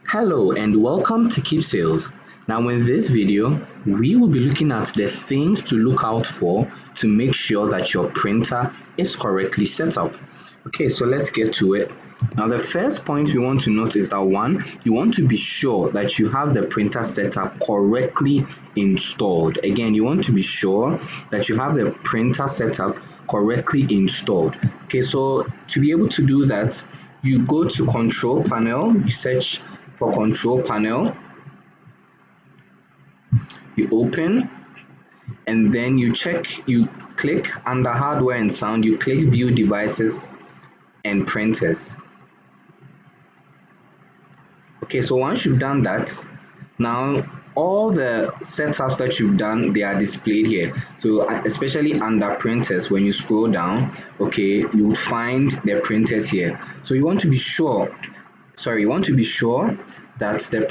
Hello and welcome to Keepsales. Now in this video, we will be looking at the things to look out for to make sure that your printer is correctly set up. Okay, so let's get to it. Now the first point we want to note is that one, you want to be sure that you have the printer set up correctly installed. Again, you want to be sure that you have the printer set up correctly installed. Okay, so to be able to do that, you go to control panel, you search for control panel, you open, and then you click under hardware and sound, you click view devices and printers. Okay, so once you've done that, now all the setups that you've done, they are displayed here. So especially under printers, when you scroll down, okay, you'll find the printers here. So you want to be sure that the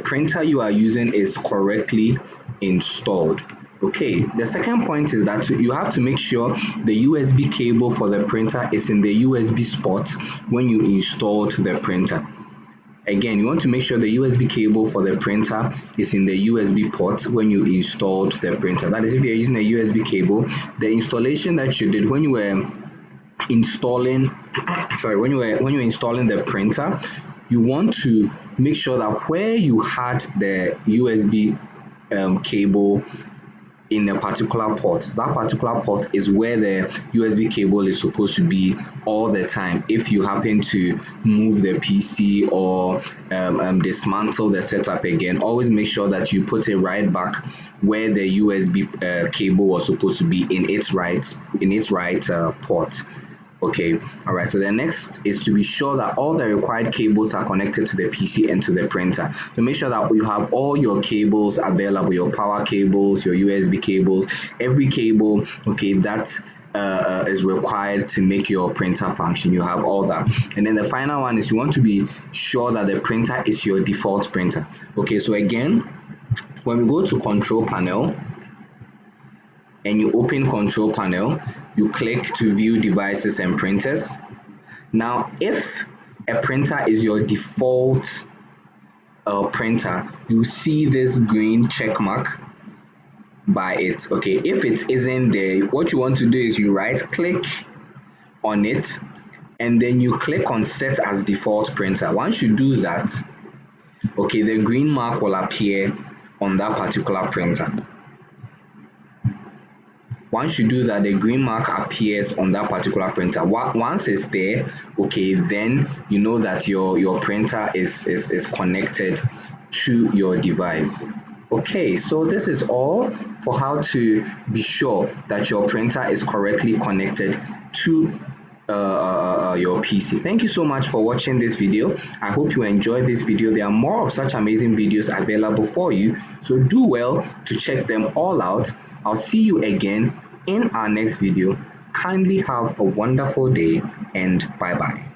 printer you are using is correctly installed. Okay, the second point is that you have to make sure the USB cable for the printer is in the USB spot when you installed the printer. Again, you want to make sure the USB cable for the printer is in the USB port when you installed the printer. That is, if you're using a USB cable, the installation that you did when you were installing the printer, you want to make sure that where you had the USB cable in a particular port, that particular port is where the USB cable is supposed to be all the time. If you happen to move the PC or dismantle the setup again, always make sure that you put it right back where the USB cable was supposed to be in its right port. Okay, all right, so the next is to be sure that all the required cables are connected to the PC and to the printer. So make sure that you have all your cables available, your power cables, your USB cables, every cable, okay, that is required to make your printer function. You have all that. And then the final one is you want to be sure that the printer is your default printer. Okay, so again, when we go to control panel, and you open control panel, you click to view devices and printers. Now, if a printer is your default printer, you see this green check mark by it. Okay, if it isn't there, what you want to do is you right click on it and then you click on set as default printer. Once you do that, okay, the green mark will appear on that particular printer. Once you do that, the green mark appears on that particular printer. Once it's there, okay, then you know that your printer is connected to your device. Okay, so this is all for how to be sure that your printer is correctly connected to your PC. Thank you so much for watching this video. I hope you enjoyed this video. There are more of such amazing videos available for you, so do well to check them all out. I'll see you again in our next video. Kindly have a wonderful day and bye bye.